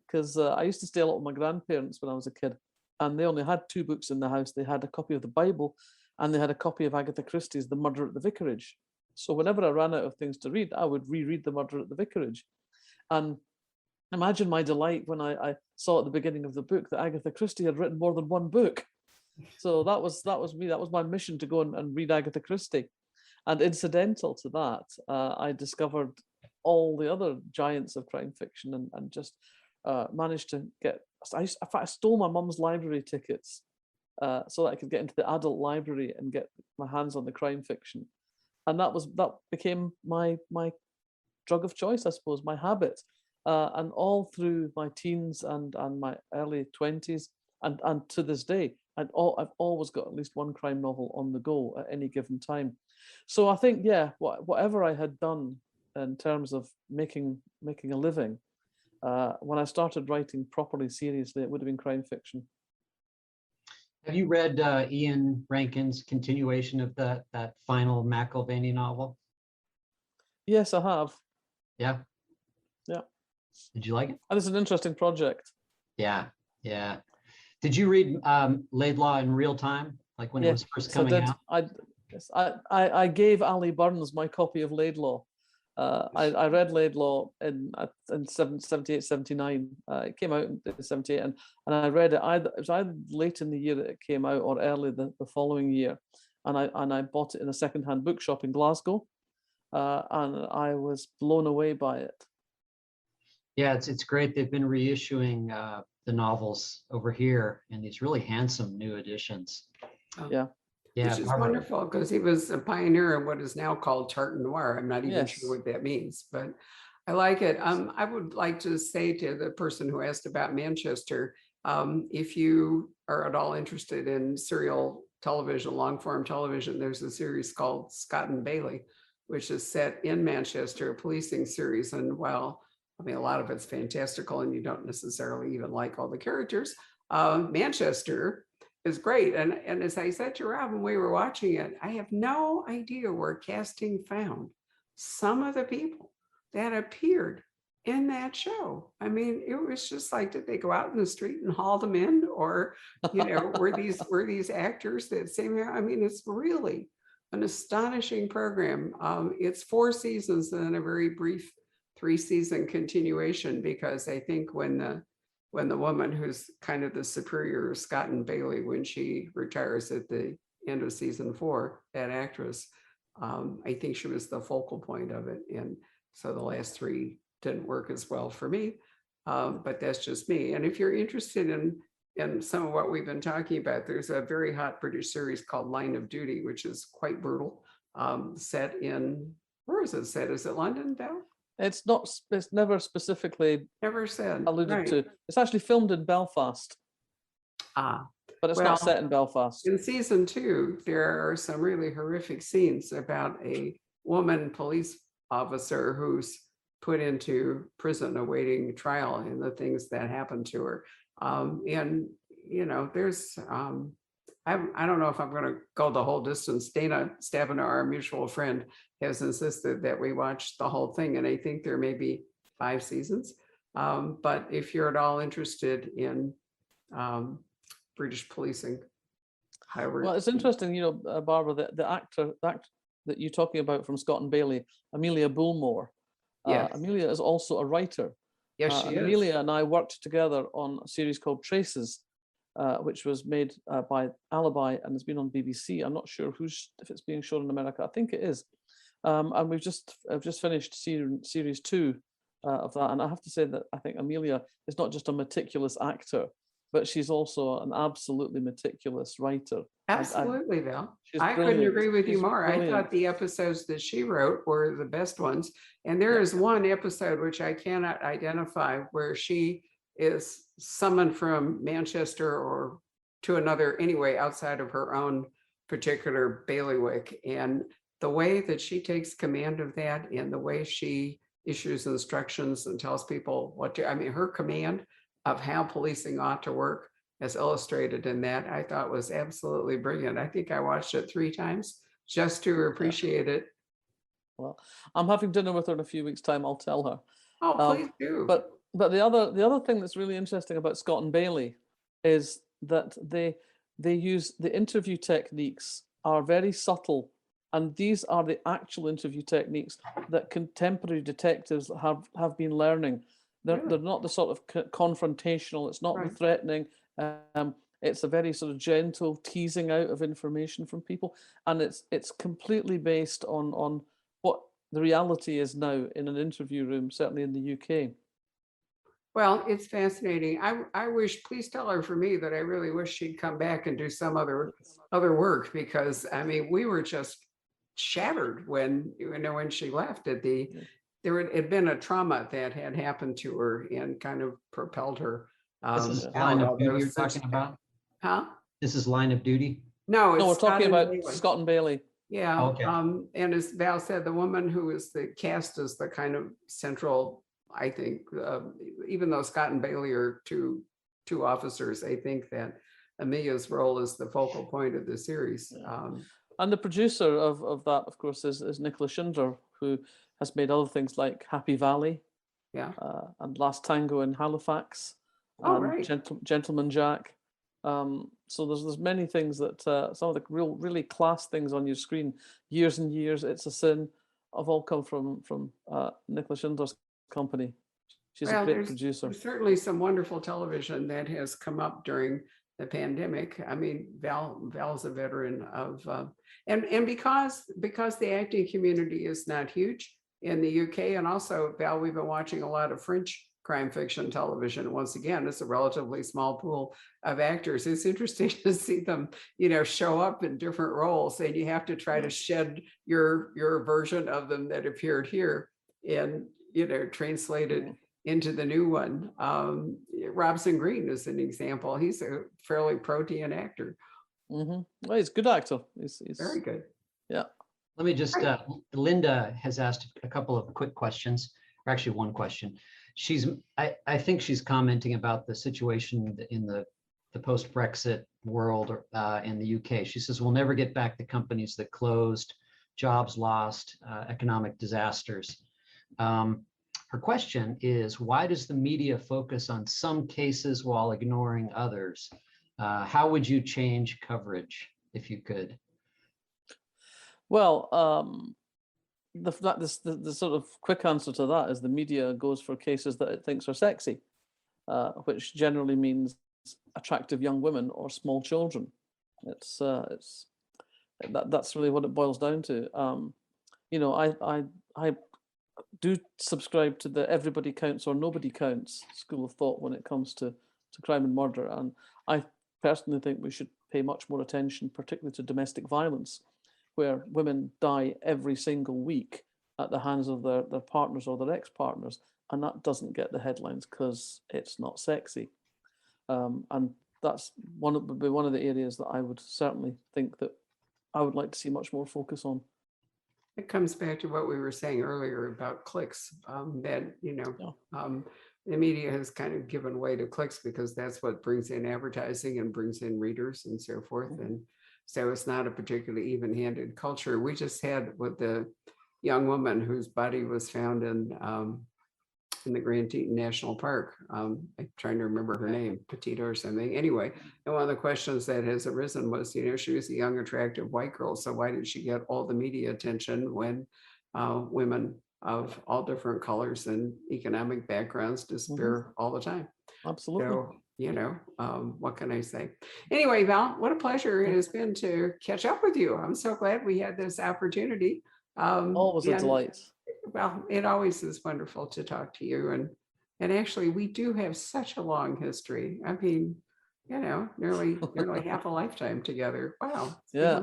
because I used to stay a lot with my grandparents when I was a kid, and they only had 2 books in the house. They had a copy of the Bible, and they had a copy of Agatha Christie's The Murder at the Vicarage. So whenever I ran out of things to read, I would reread The Murder at the Vicarage. And imagine my delight when I saw at the beginning of the book that Agatha Christie had written more than 1 book. So that was me. That was my mission, to go and read Agatha Christie. And incidental to that, I discovered all the other giants of crime fiction and just managed to get. In fact, I stole my mum's library tickets so that I could get into the adult library and get my hands on the crime fiction. And that became my drug of choice, I suppose, my habit. And all through my teens and my early 20s and to this day, I've always got at least 1 crime novel on the go at any given time. So I think, whatever I had done in terms of making a living, when I started writing properly, seriously, it would have been crime fiction. Have you read Ian Rankin's continuation of that final McIlvany novel? Yes, I have. Yeah. Yeah. Did you like it? And it's an interesting project. Yeah. Did you read Laidlaw in real time, like when it was first coming out? I gave Ali Burns my copy of Laidlaw. I read Laidlaw in 78, 79. It came out in 78, and I read it. It was either late in the year that it came out or early the following year, and I bought it in a secondhand bookshop in Glasgow, and I was blown away by it. Yeah, it's great. They've been reissuing the novels over here in these really handsome new editions. Yeah. Yeah, Which is Barbara. wonderful because he was a pioneer in what is now called tarte noir. I'm not even Yes. sure what that means, but I like it. I would like to say to the person who asked about Manchester, if you are at all interested in serial television, long form television, there's a series called Scott and Bailey, which is set in Manchester, a policing series. And while I mean, a lot of it's fantastical and you don't necessarily even like all the characters, Manchester is great. And as I said to Rob when we were watching it, I have no idea where casting found some of the people that appeared in that show. I mean, it was just like, did they go out in the street and haul them in? Or, were these actors that same, I mean, it's really an astonishing program. It's 4 seasons and then a very brief 3-season continuation, because I think when the woman who's kind of the superior of Scott and Bailey, when she retires at the end of season 4, that actress, I think she was the focal point of it. And so the last 3 didn't work as well for me, but that's just me. And if you're interested in some of what we've been talking about, there's a very hot British series called Line of Duty, which is quite brutal, set in, where is it set? Is it London, Val? It's not. It's never specifically Never said. alluded Right. to. It's actually filmed in Belfast, Ah, but it's well, not set in Belfast. in season 2, there are some really horrific scenes about a woman police officer who's put into prison awaiting trial and the things that happened to her. And, there's, I don't know if I'm going to go the whole distance. Dana Stabenow, our mutual friend, has insisted that we watch the whole thing. And I think there may be 5 seasons. But if you're at all interested in British policing, Well, it's interesting, Barbara, the actor that you're talking about from Scott and Bailey, Amelia Bullmore. Yes. Amelia is also a writer. Yes, she is. Amelia and I worked together on a series called Traces, which was made by Alibi and has been on BBC. I'm not sure if it's being shown in America. I think it is. And I've just finished series 2 of that. And I have to say that I think Amelia is not just a meticulous actor, but she's also an absolutely meticulous writer. Absolutely, Val. She's I couldn't brilliant. agree with you She's more. I brilliant. thought the episodes that she wrote were the best ones. And there is one episode which I cannot identify where she is summoned from Manchester or to another, anyway, outside of her own particular bailiwick. And the way that she takes command of that and the way she issues instructions and tells people what to, I mean, her command of how policing ought to work, as illustrated in that, I thought was absolutely brilliant. I think I watched it 3 times just to appreciate it. Well, I'm having dinner with her in a few weeks' time. I'll tell her. Oh, please do. But the other thing that's really interesting about Scott and Bailey is that they use the interview techniques are very subtle, and these are the actual interview techniques that contemporary detectives have been learning. They're not the sort of confrontational. It's not the threatening. It's a very sort of gentle teasing out of information from people, and it's completely based on what the reality is now in an interview room, certainly in the UK. Well, it's fascinating. I wish, please tell her for me that I really wish she'd come back and do some other work, because I mean, we were just shattered when she left at there had been a trauma that had happened to her and kind of propelled her. This is Line of Duty you're talking about? Huh? This is Line of Duty? No, No, we're talking about Bailey. Scott and Bailey. Yeah. Okay. And as Val said, the woman who is the cast as the kind of central, I think, even though Scott and Bailey are two officers, I think that Amelia's role is the focal point of the series. And the producer of that, of course, is Nicola Schindler, who has made other things like Happy Valley, and Last Tango in Halifax, Gentleman Jack. So there's many things that some of the really class things on your screen, Years and Years, It's a Sin, have all come from Nicola Schindler's company. She's a great producer. There's certainly some wonderful television that has come up during the pandemic. I mean, Val's a veteran of, and because the acting community is not huge in the UK, and also Val, we've been watching a lot of French crime fiction television. Once again, it's a relatively small pool of actors. It's interesting to see them, show up in different roles, and you have to try to shed your version of them that appeared here and translate it into the new one. Robson Green is an example. He's a fairly protean actor. Well, he's a good actor. He's very good. Yeah. Let me just, Linda has asked a couple of quick questions, or actually one question. I think she's commenting about the situation in the post-Brexit world in the UK. She says, we'll never get back the companies that closed, jobs lost, economic disasters. Her question is, why does the media focus on some cases while ignoring others? How would you change coverage if you could? Well, the sort of quick answer to that is the media goes for cases that it thinks are sexy, which generally means attractive young women or small children. That's really what it boils down to. I do subscribe to the everybody counts or nobody counts school of thought when it comes to crime and murder, and I personally think we should pay much more attention, particularly to domestic violence, where women die every single week at the hands of their partners or their ex-partners, and that doesn't get the headlines because it's not sexy. And that's would be one of the areas that I would certainly think that I would like to see much more focus on. It comes back to what we were saying earlier about clicks, that, the media has kind of given way to clicks because that's what brings in advertising and brings in readers and so forth. And so it's not a particularly even-handed culture. We just had with the young woman whose body was found in the Grand Teton National Park. I'm trying to remember her name, Petito or something. Anyway, and one of the questions that has arisen was, she was a young, attractive white girl. So why did she get all the media attention when women of all different colors and economic backgrounds disappear all the time? Absolutely. So, what can I say? Anyway, Val, what a pleasure it has been to catch up with you. I'm so glad we had this opportunity. Always a delight. Well, it always is wonderful to talk to you. And actually, we do have such a long history. I mean, nearly half a lifetime together. Wow. Yeah.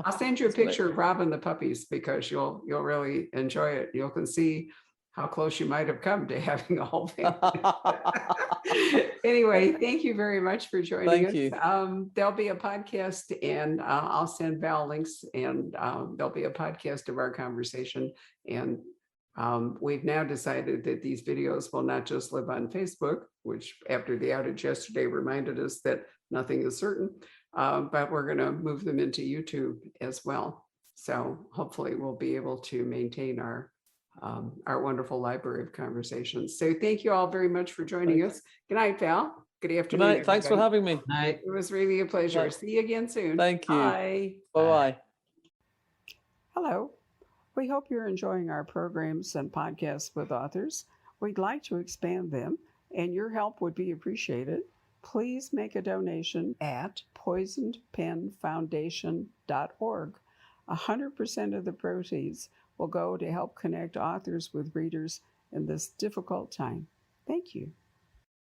I'll send you a picture of Rob and the puppies because you'll really enjoy it. You can see how close you might have come to having a whole family. Anyway, thank you very much for joining us. You. There'll be a podcast, and I'll send Val links, and there'll be a podcast of our conversation. And we've now decided that these videos will not just live on Facebook, which after the outage yesterday reminded us that nothing is certain, but we're going to move them into YouTube as well. So hopefully we'll be able to maintain our wonderful library of conversations. So thank you all very much for joining us. Good night, Val. Good afternoon. Good night. Everybody. Thanks for having me. Night. It was really a pleasure. Night. See you again soon. Thank you. Bye. Bye-bye. Hello. We hope you're enjoying our programs and podcasts with authors. We'd like to expand them, and your help would be appreciated. Please make a donation at poisonedpenfoundation.org. 100% of the proceeds will go to help connect authors with readers in this difficult time. Thank you.